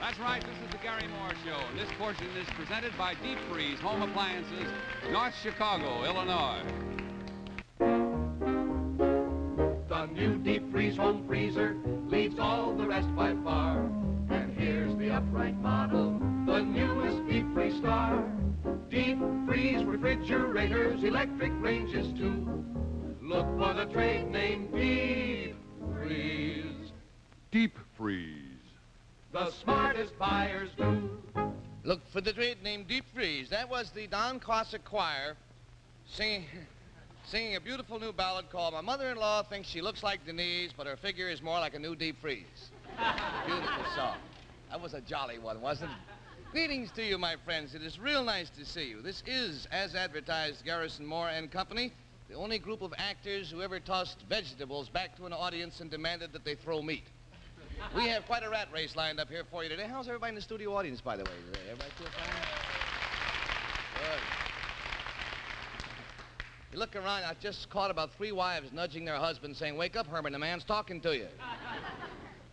That's right, this is the Gary Moore Show, and this portion is presented by Deep Freeze Home Appliances, North Chicago, Illinois. The new Deep Freeze home freezer leads all the rest by far. And here's the upright model, the newest Deep Freeze Star. Deep Freeze refrigerators, electric ranges too. Look for the trade name Deep Freeze. Deep Freeze. The smartest buyers do. Look for the trade name Deep Freeze. That was the Don Cossack Choir singing a beautiful new ballad called My Mother-in-Law Thinks She Looks Like Denise, but her figure is more like a new Deep Freeze. Beautiful song. That was a jolly one, wasn't it? Greetings to you, my friends. It is real nice to see you. This is, as advertised, Garrison Moore and Company, the only group of actors who ever tossed vegetables back to an audience and demanded that they throw meat. We have quite a rat race lined up here for you today. How's everybody in the studio audience, by the way? Everybody feel fine? Good. You look around, I just caught about 3 wives nudging their husbands saying, "Wake up, Herman, the man's talking to you."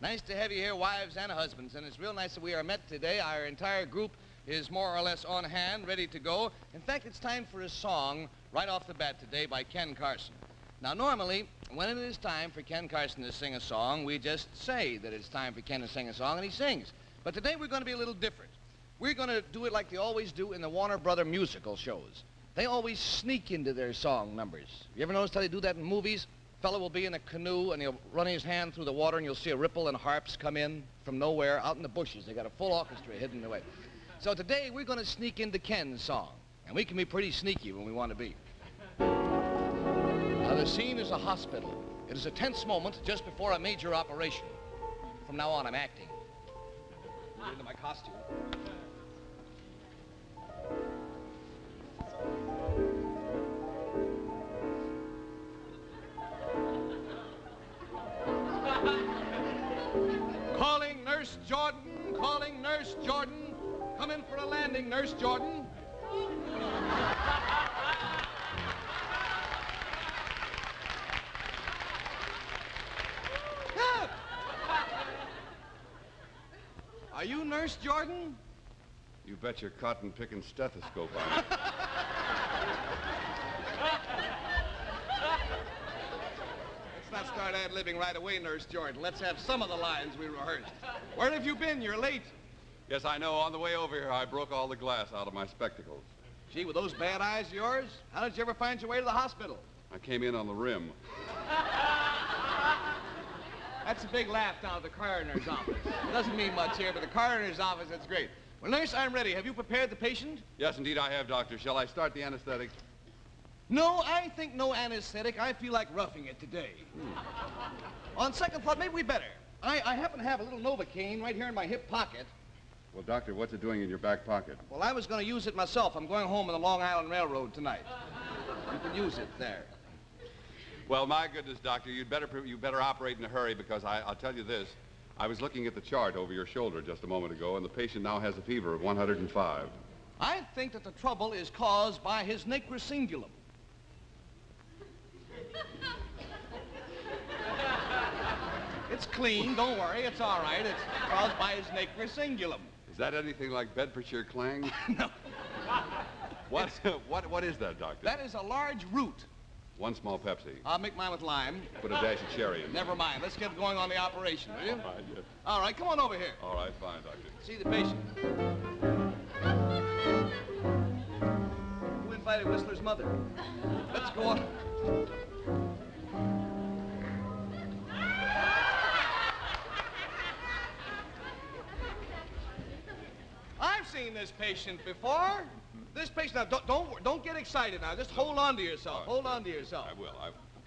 Nice to have you here, wives and husbands, and it's real nice that we are met today. Our entire group is more or less on hand, ready to go. In fact, it's time for a song right off the bat today by Ken Carson. Now, normally, when it is time for Ken Carson to sing a song, we just say that it's time for Ken to sing a song, and he sings. But today we're going to be a little different. We're going to do it like they always do in the Warner Brother musical shows. They always sneak into their song numbers. You ever notice how they do that in movies? A fellow will be in a canoe, and he'll run his hand through the water, and you'll see a ripple and harps come in from nowhere out in the bushes. They got a full orchestra hidden away. So today we're going to sneak into Ken's song, and we can be pretty sneaky when we want to be. Now, the scene is a hospital. It is a tense moment just before a major operation. From now on, I'm acting. Get into my costume. Calling Nurse Jordan, calling Nurse Jordan. Come in for a landing, Nurse Jordan. Are you Nurse Jordan? You bet your cotton-picking stethoscope on it. Let's not start ad-libbing right away, Nurse Jordan. Let's have some of the lines we rehearsed. Where have you been? You're late. Yes, I know. On the way over here, I broke all the glass out of my spectacles. Gee, with those bad eyes of yours, how did you ever find your way to the hospital? I came in on the rim. That's a big laugh down at the coroner's office. It doesn't mean much here, but the coroner's office, that's great. Well, nurse, I'm ready. Have you prepared the patient? Yes, indeed, I have, Doctor. Shall I start the anesthetic? No, I think no anesthetic. I feel like roughing it today. On second thought, maybe we better. I happen to have a little Novocaine right here in my hip pocket. Well, Doctor, what's it doing in your back pocket? Well, I was going to use it myself. I'm going home on the Long Island Railroad tonight. You can use it there. Well, my goodness, Doctor, you better operate in a hurry because I'll tell you this. I was looking at the chart over your shoulder just a moment ago, and the patient now has a fever of 105. I think that the trouble is caused by his nigrosingulum. It's clean, don't worry, it's all right. It's caused by his nigrosingulum. Is that anything like Bedfordshire clang? No. What is that, Doctor? That is a large root. 1 small Pepsi. I'll make mine with lime. Put a dash of cherry in. Never mind. Let's get going on the operation, will you? All right, yes. All right, come on over here. All right, fine, Doctor. See the patient. Who invited Whistler's mother? Let's go on. I've seen this patient before. This patient, now, don't get excited now. Just hold on to yourself. Right. Hold on to yourself. I will.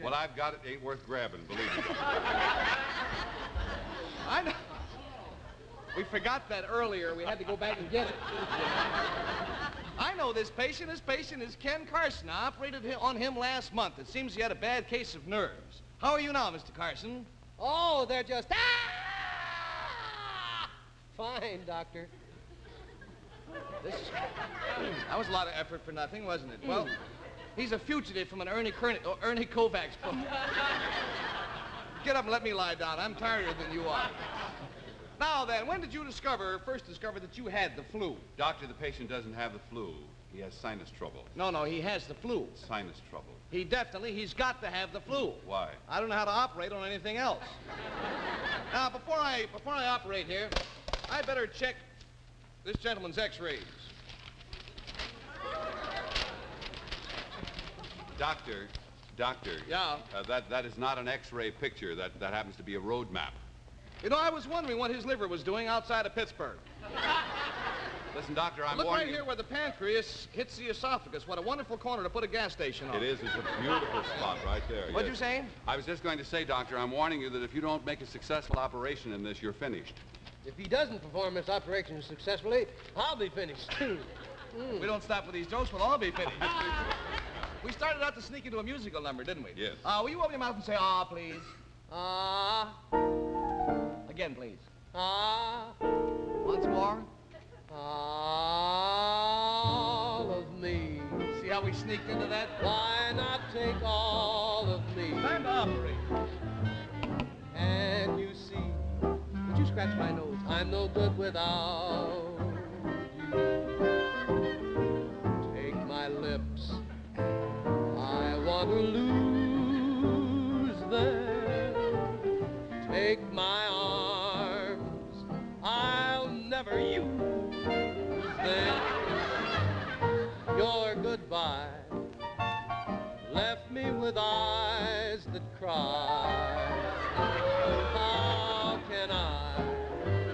What I've got, it ain't worth grabbing, believe me. I know. We forgot that earlier. We had to go back and get it. I know this patient. This patient is Ken Carson. I operated on him last month. It seems he had a bad case of nerves. How are you now, Mr. Carson? Oh, they're just... Ah! Fine, Doctor. That was a lot of effort for nothing, wasn't it? Well, he's a fugitive from an Ernie Kovacs book. Get up and let me lie down. I'm tireder than you are. Now then, when did you first discover that you had the flu? Doctor, the patient doesn't have the flu. He has sinus trouble. No, he has the flu. Sinus trouble. He's got to have the flu. Why? I don't know how to operate on anything else. Now, before I operate here, I better check this gentleman's x-rays. Doctor. Yeah? That is not an x-ray picture. That happens to be a road map. You know, I was wondering what his liver was doing outside of Pittsburgh. Listen, Doctor, I'm Look warning right here where the pancreas hits the esophagus. What a wonderful corner to put a gas station on. It is. It's a beautiful spot right there. What'd you say? I was just going to say, Doctor, I'm warning you that if you don't make a successful operation in this, you're finished. If he doesn't perform this operation successfully, I'll be finished. We don't stop with these jokes, we'll all be finished. We started out to sneak into a musical number, didn't we? Yes. Will you open your mouth and say, ah, please? Ah, Again, please. ah, Once more. all of me. See how we sneaked into that? Why not take all of me? Time to operate. And you see, would you scratch my nose? I'm no good without you. Take my lips, I want to lose them. Take my arms, I'll never use them. Your goodbye left me with eyes that cry. How can I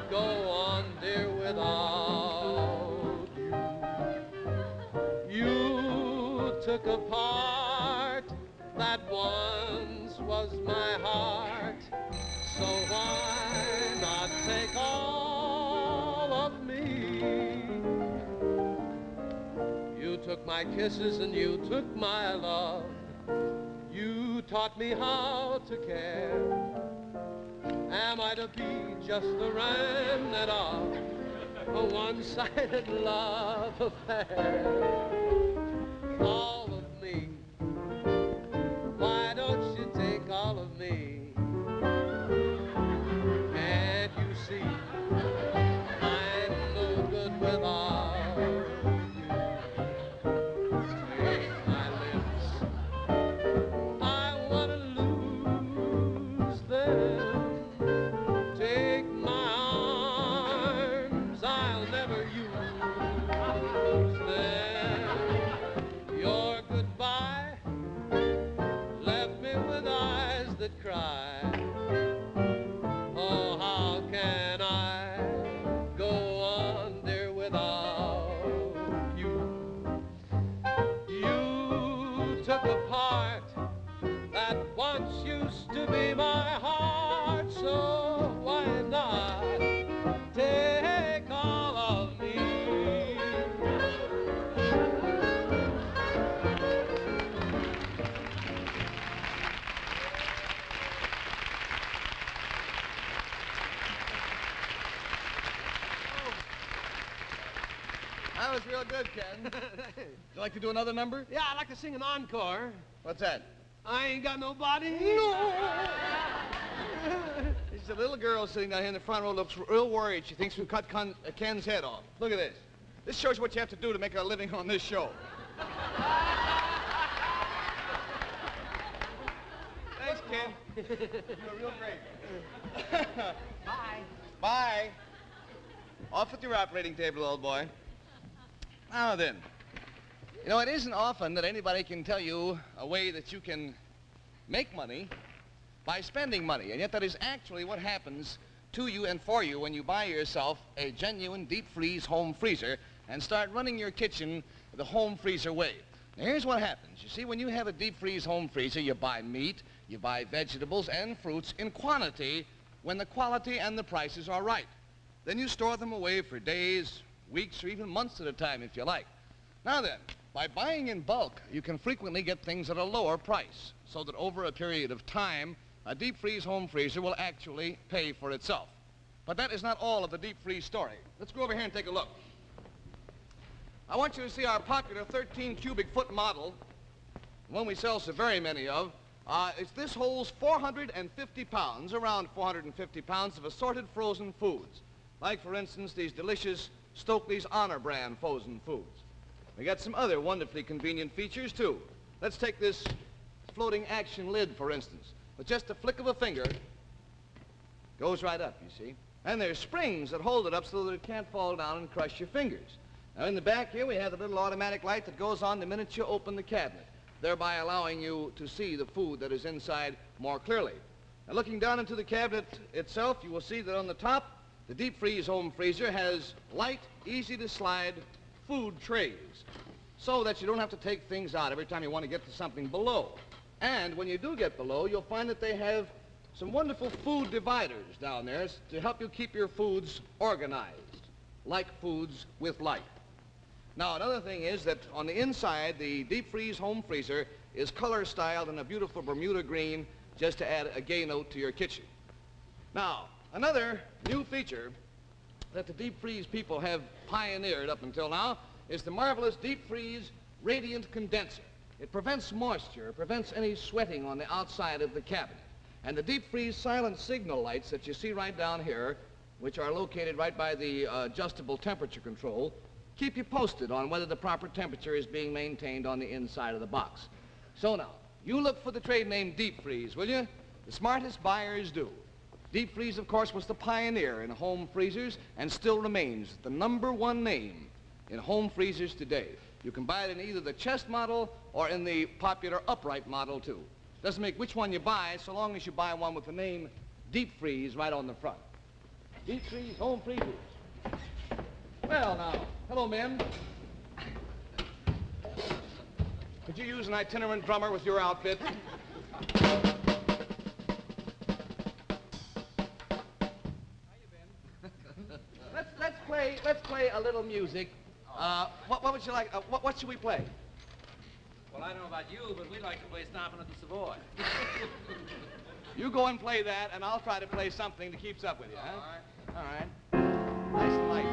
go on, dear, without you? You took a part that once was my heart, so why not take all of me? You took my kisses and you took my love. You taught me how to care. Am I to be just the remnant of a one-sided love affair? All of me, why don't you take all of me? Can't you see I'm no good without you? Take my lips, I want to lose them. Take my arms, I'll never use them. Your goodbye left me with eyes that cry. Oh, how can I go on, dear, without you? You took a part that once used to be my heart, so why not take all of me? That was real good, Ken. Would you like to do another number? Yeah, I'd like to sing an encore. What's that? I ain't got nobody. There's a little girl sitting down here in the front row, looks real worried. She thinks we cut Ken's head off. Look at this. This shows you what you have to do to make a living on this show. Thanks, Ken. You're real great. Bye. Bye. Off with your operating table, old boy. Now then, you know, it isn't often that anybody can tell you a way that you can make money by spending money, and yet that is actually what happens to you and for you when you buy yourself a genuine deep freeze home freezer and start running your kitchen the home freezer way. Now, here's what happens. You see, when you have a deep freeze home freezer, you buy meat, you buy vegetables and fruits in quantity when the quality and the prices are right. Then you store them away for days, weeks, or even months at a time if you like. Now then, by buying in bulk, you can frequently get things at a lower price, so that over a period of time, a deep freeze home freezer will actually pay for itself. But that is not all of the deep freeze story. Let's go over here and take a look. I want you to see our popular 13 cubic foot model, one we sell so very many of, This holds 450 pounds, around 450 pounds of assorted frozen foods. Like, for instance, these delicious Stokely's Honor brand frozen foods. We got some other wonderfully convenient features, too. Let's take this floating action lid, for instance. With just a flick of a finger, goes right up, you see. And there's springs that hold it up so that it can't fall down and crush your fingers. Now, in the back here, we have the little automatic light that goes on the minute you open the cabinet, thereby allowing you to see the food that is inside more clearly. Now, looking down into the cabinet itself, you will see that on the top, the deep freeze home freezer has light, easy-to-slide food trays, so that you don't have to take things out every time you want to get to something below. And when you do get below, you'll find that they have some wonderful food dividers down there to help you keep your foods organized, like foods with light. Now, another thing is that on the inside, the deep freeze home freezer is color styled in a beautiful Bermuda green just to add a gay note to your kitchen. Now, another new feature that the deep freeze people have pioneered up until now is the marvelous deep freeze radiant condenser. It prevents moisture, prevents any sweating on the outside of the cabinet. And the deep freeze silent signal lights that you see right down here, which are located right by the adjustable temperature control, keep you posted on whether the proper temperature is being maintained on the inside of the box. So now, you look for the trade name Deep Freeze, will you? The smartest buyers do. Deep Freeze, of course, was the pioneer in home freezers and still remains the #1 name in home freezers today. You can buy it in either the chest model or in the popular upright model, too. Doesn't make which one you buy, so long as you buy one with the name Deep Freeze right on the front. Deep Freeze home freezers. Well, now, hello, men. Could you use an itinerant drummer with your outfit? How you been? Let's play a little music. What would you like? What should we play? Well, I don't know about you, but we'd like to play Stompin' at the Savoy. You go and play that, and I'll try to play something that keeps up with you, huh? All right. All right. Nice and light.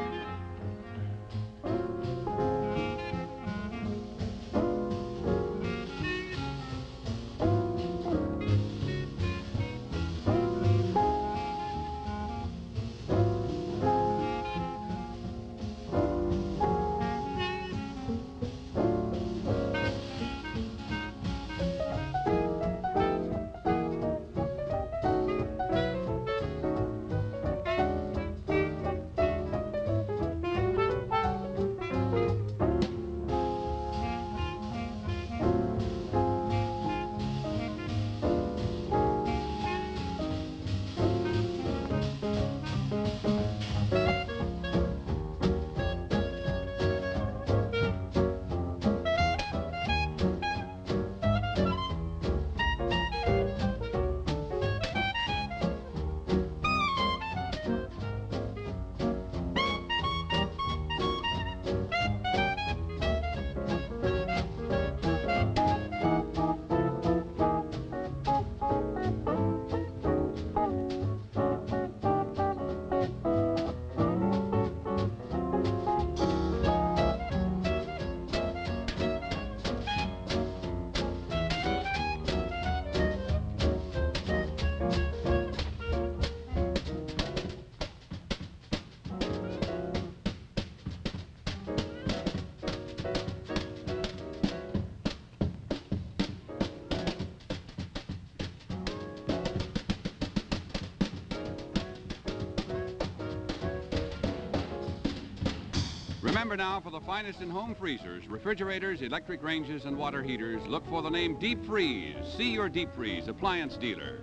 Remember now, for the finest in home freezers, refrigerators, electric ranges, and water heaters, look for the name Deep Freeze. See your Deep Freeze appliance dealer.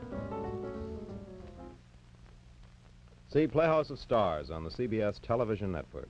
See Playhouse of Stars on the CBS television network.